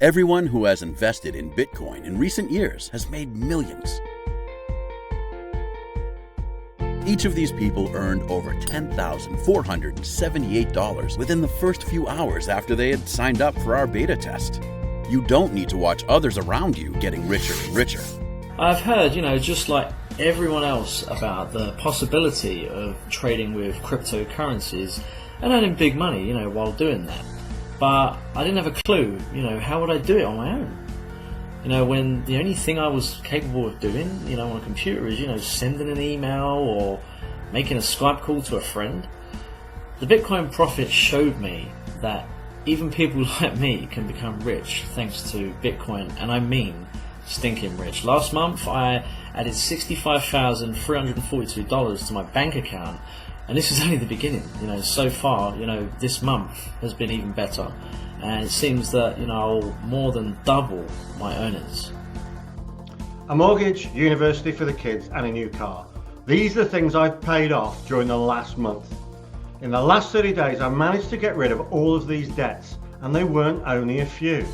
Everyone who has invested in Bitcoin in recent years has made millions. Each of these people earned over $10,478 within the first few hours after they had signed up for our beta test. You don't need to watch others around you getting richer and richer. I've heard, just like everyone else, about the possibility of trading with cryptocurrencies and earning big money, while doing that. But I didn't have a clue, how would I do it on my own? When the only thing I was capable of doing, on a computer is, sending an email or making a Skype call to a friend. The Bitcoin Prophet showed me that even people like me can become rich thanks to Bitcoin, and I mean stinking rich. Last month I added $65,342 to my bank account, and this is only the beginning. So far, this month has been even better, and it seems that I'll more than double my earnings. A mortgage, university for the kids, and a new car. These are the things I've paid off during the last month. In the last 30 days I managed to get rid of all of these debts, and they weren't only a few.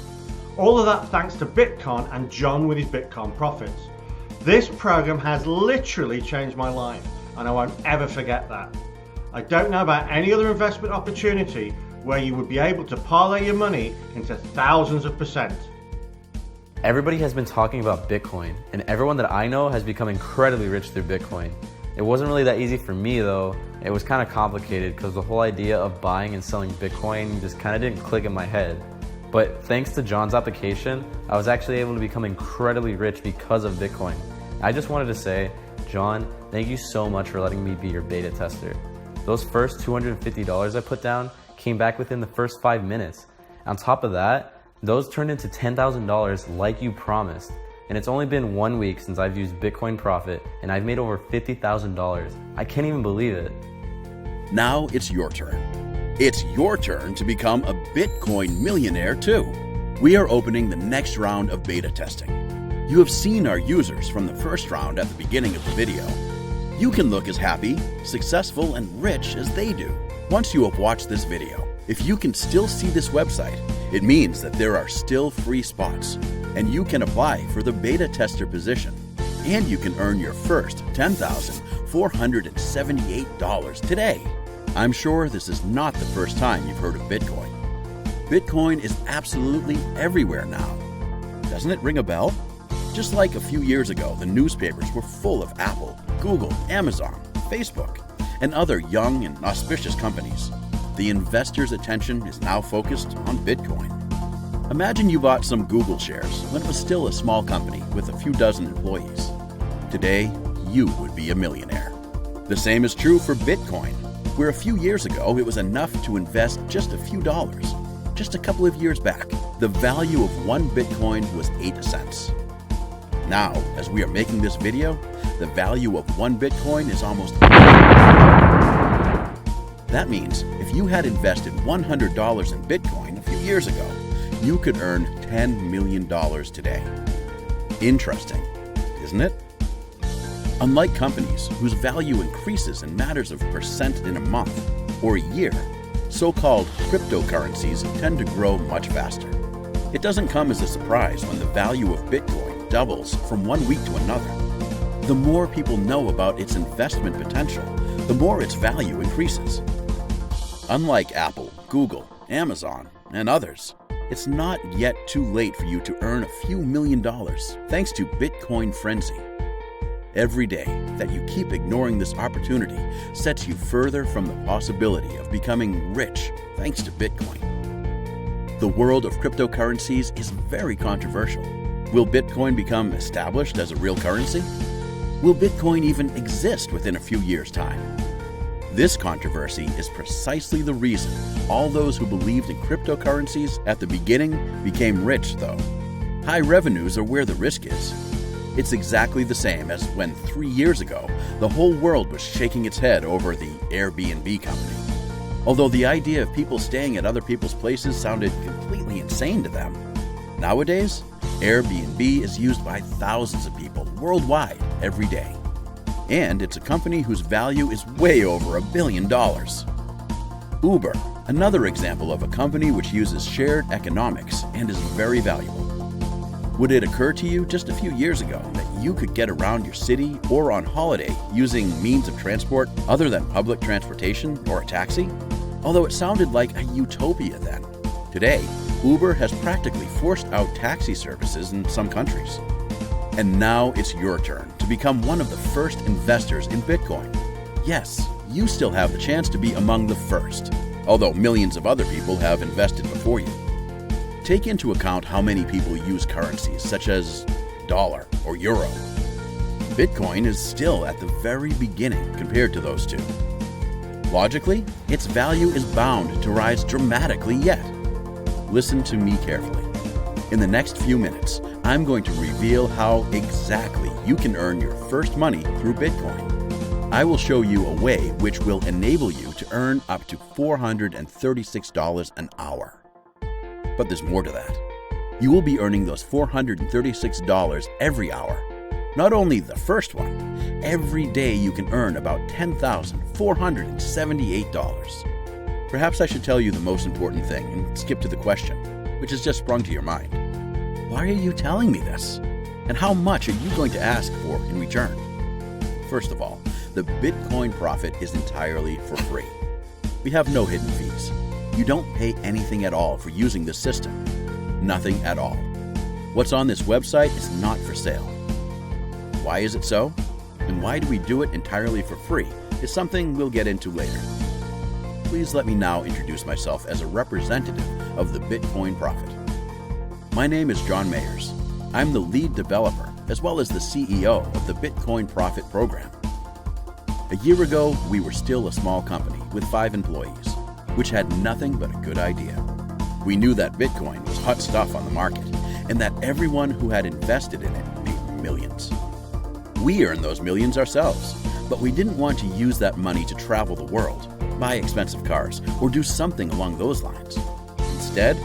All of that thanks to Bitcoin and John with his Bitcoin Profits. This program has literally changed my life, and I won't ever forget that. I don't know about any other investment opportunity where you would be able to parlay your money into thousands of %. Everybody has been talking about Bitcoin, and everyone that I know has become incredibly rich through Bitcoin. It wasn't really that easy for me though. It was kind of complicated because the whole idea of buying and selling Bitcoin just kind of didn't click in my head. But thanks to John's application, I was actually able to become incredibly rich because of Bitcoin. I just wanted to say, John, thank you so much for letting me be your beta tester. Those first $250 I put down came back within the first 5 minutes. On top of that, those turned into $10,000 like you promised. And it's only been 1 week since I've used Bitcoin Profit, and I've made over $50,000. I can't even believe it. Now it's your turn. It's your turn to become a Bitcoin millionaire too. We are opening the next round of beta testing. You have seen our users from the first round at the beginning of the video. You can look as happy, successful, and rich as they do. Once you have watched this video, if you can still see this website, it means that there are still free spots, and you can apply for the beta tester position, and you can earn your first $10,478 today. I'm sure this is not the first time you've heard of Bitcoin. Bitcoin is absolutely everywhere now. Doesn't it ring a bell? Just like a few years ago, the newspapers were full of Apple, Google, Amazon, Facebook, and other young and auspicious companies. The investors' attention is now focused on Bitcoin. Imagine you bought some Google shares when it was still a small company with a few dozen employees. Today, you would be a millionaire. The same is true for Bitcoin, where a few years ago it was enough to invest just a few dollars. Just a couple of years back, the value of one Bitcoin was 8 cents. Now, as we are making this video, the value of one Bitcoin is almost That means if you had invested $100 in Bitcoin a few years ago, you could earn $10 million today. Interesting, isn't it? Unlike companies whose value increases in matters of percent in a month or a year, so-called cryptocurrencies tend to grow much faster. It doesn't come as a surprise when the value of Bitcoin doubles from 1 week to another. The more people know about its investment potential, the more its value increases. Unlike Apple, Google, Amazon, and others, it's not yet too late for you to earn a few $1,000,000 thanks to Bitcoin Frenzy. Every day that you keep ignoring this opportunity sets you further from the possibility of becoming rich thanks to Bitcoin. The world of cryptocurrencies is very controversial. Will Bitcoin become established as a real currency? Will Bitcoin even exist within a few years' time? This controversy is precisely the reason all those who believed in cryptocurrencies at the beginning became rich, though. High revenues are where the risk is. It's exactly the same as when 3 years ago, the whole world was shaking its head over the Airbnb company. Although the idea of people staying at other people's places sounded completely insane to them. Nowadays, Airbnb is used by thousands of people worldwide every day. And it's a company whose value is way over $1 billion. Uber, Another example of a company which uses shared economics and is very valuable. Would it occur to you just a few years ago that you could get around your city or on holiday using means of transport other than public transportation or a taxi? Although it sounded like a utopia then. Today, Uber has practically forced out taxi services in some countries. And now it's your turn to become one of the first investors in Bitcoin. Yes, you still have the chance to be among the first, although millions of other people have invested before you. Take into account how many people use currencies such as dollar or euro. Bitcoin is still at the very beginning compared to those two. Logically, its value is bound to rise dramatically yet. Listen to me carefully. In the next few minutes, I'm going to reveal how exactly you can earn your first money through Bitcoin. I will show you a way which will enable you to earn up to $436 an hour. But there's more to that. You will be earning those $436 every hour. Not only the first one, every day you can earn about $10,478. Perhaps I should tell you the most important thing and skip to the question, which has just sprung to your mind. Why are you telling me this? And how much are you going to ask for in return? First of all, the Bitcoin Prophet is entirely for free. We have no hidden fees. You don't pay anything at all for using this system. Nothing at all. What's on this website is not for sale. Why is it so? And why do we do it entirely for free is something we'll get into later. Please let me now introduce myself as a representative of the Bitcoin Prophet. My name is John Mayers. I'm the lead developer as well as the CEO of the Bitcoin Prophet program. A year ago, we were still a small company with 5 employees, which had nothing but a good idea. We knew that Bitcoin was hot stuff on the market and that everyone who had invested in it made millions. We earned those millions ourselves, but we didn't want to use that money to travel the world, buy expensive cars, or do something along those lines. Instead,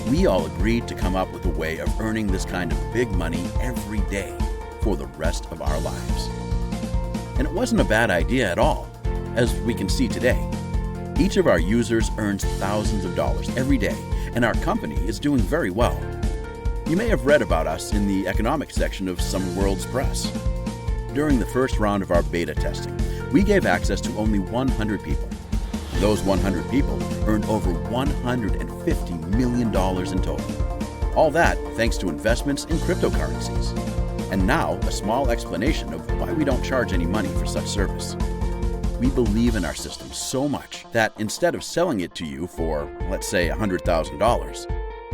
we all agreed to come up with a way of earning this kind of big money every day for the rest of our lives. And it wasn't a bad idea at all, as we can see today. Each of our users earns thousands of dollars every day, and our company is doing very well. You may have read about us in the economics section of some world's press. During the first round of our beta testing, we gave access to only 100 people. Those 100 people earned over $150 million in total. All that thanks to investments in cryptocurrencies. And now, a small explanation of why we don't charge any money for such service. We believe in our system so much that instead of selling it to you for, let's say, $100,000,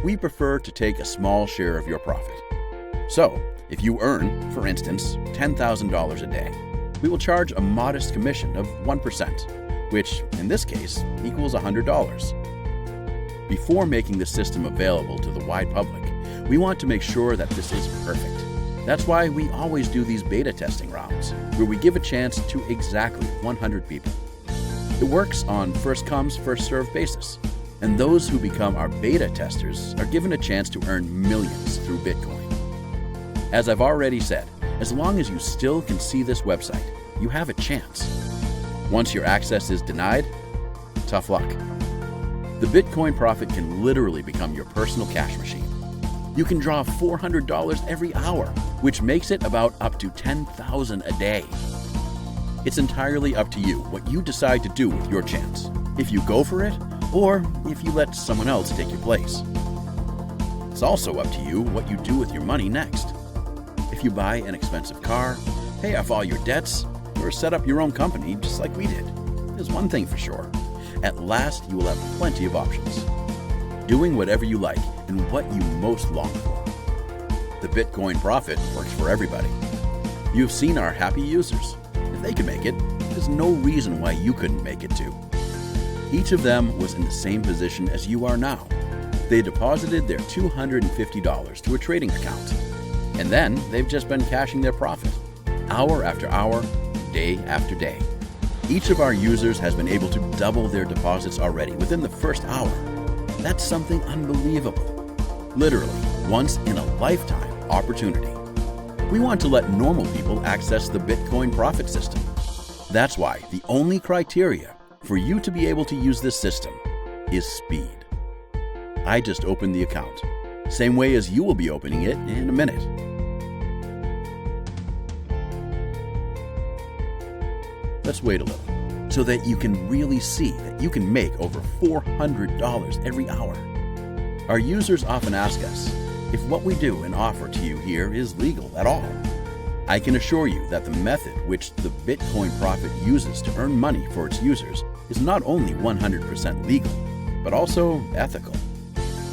we prefer to take a small share of your profit. So, if you earn, for instance, $10,000 a day, we will charge a modest commission of 1%, which, in this case, equals $100. Before making the system available to the wide public, we want to make sure that this is perfect. That's why we always do these beta testing rounds, where we give a chance to exactly 100 people. It works on first-comes, first-served basis, and those who become our beta testers are given a chance to earn millions through Bitcoin. As I've already said, as long as you still can see this website, you have a chance. Once your access is denied, tough luck. The Bitcoin Prophet can literally become your personal cash machine. You can draw $400 every hour, which makes it about up to $10,000 a day. It's entirely up to you what you decide to do with your chance, if you go for it, or if you let someone else take your place. It's also up to you what you do with your money next. If you buy an expensive car, pay off all your debts, or set up your own company just like we did, there's one thing for sure. At last, you will have plenty of options. Doing whatever you like and what you most long for. The Bitcoin Prophet works for everybody. You've seen our happy users. If they can make it, there's no reason why you couldn't make it too. Each of them was in the same position as you are now. They deposited their $250 to a trading account. And then they've just been cashing their profit, hour after hour, day after day. Each of our users has been able to double their deposits already within the first hour. That's something unbelievable. Literally, once in a lifetime opportunity. We want to let normal people access the Bitcoin Prophet system. That's why the only criteria for you to be able to use this system is speed. I just opened the account, same way as you will be opening it in a minute. Let's wait a little, so that you can really see that you can make over $400 every hour. Our users often ask us if what we do and offer to you here is legal at all. I can assure you that the method which the Bitcoin Prophet uses to earn money for its users is not only 100% legal, but also ethical.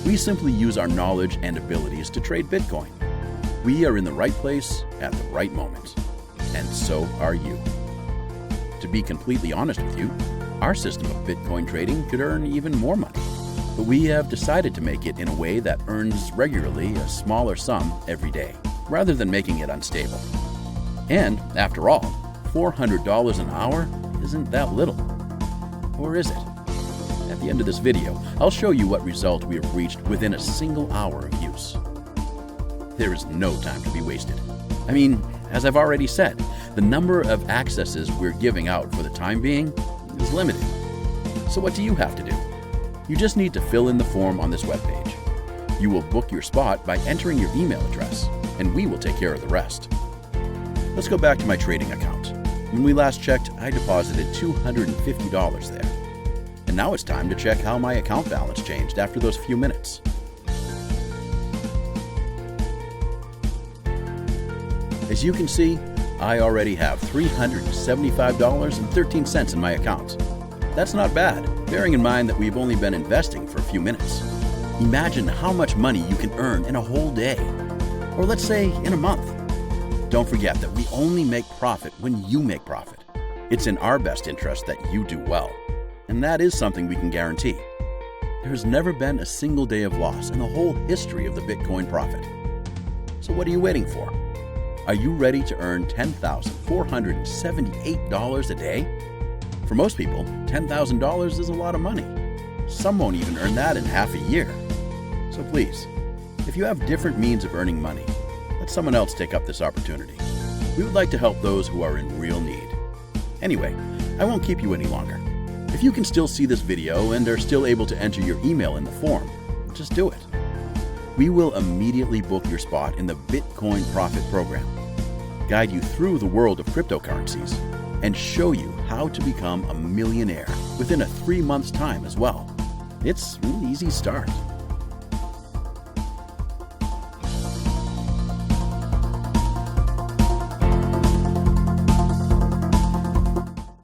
We simply use our knowledge and abilities to trade Bitcoin. We are in the right place at the right moment, and so are you. To be completely honest with you, our system of Bitcoin trading could earn even more money, but we have decided to make it in a way that earns regularly a smaller sum every day, rather than making it unstable. And after all, $400 an hour isn't that little. Or is it? At the end of this video, I'll show you what result we have reached within a single hour of use. There is no time to be wasted. I mean, as I've already said, the number of accesses we're giving out for the time being is limited. So what do you have to do? You just need to fill in the form on this webpage. You will book your spot by entering your email address, and we will take care of the rest. Let's go back to my trading account. When we last checked, I deposited $250 there. And now it's time to check how my account balance changed after those few minutes. As you can see, I already have $375.13 in my account. That's not bad, bearing in mind that we've only been investing for a few minutes. Imagine how much money you can earn in a whole day, or let's say in a month. Don't forget that we only make profit when you make profit. It's in our best interest that you do well, and that is something we can guarantee. There has never been a single day of loss in the whole history of the Bitcoin Prophet. So what are you waiting for? Are you ready to earn $10,478 a day? For most people, $10,000 is a lot of money. Some won't even earn that in half a year. So please, if you have different means of earning money, let someone else take up this opportunity. We would like to help those who are in real need. Anyway, I won't keep you any longer. If you can still see this video and are still able to enter your email in the form, just do it. We will immediately book your spot in the Bitcoin Prophet program, guide you through the world of cryptocurrencies, and show you how to become a millionaire within a 3 months' time as well. It's an easy start.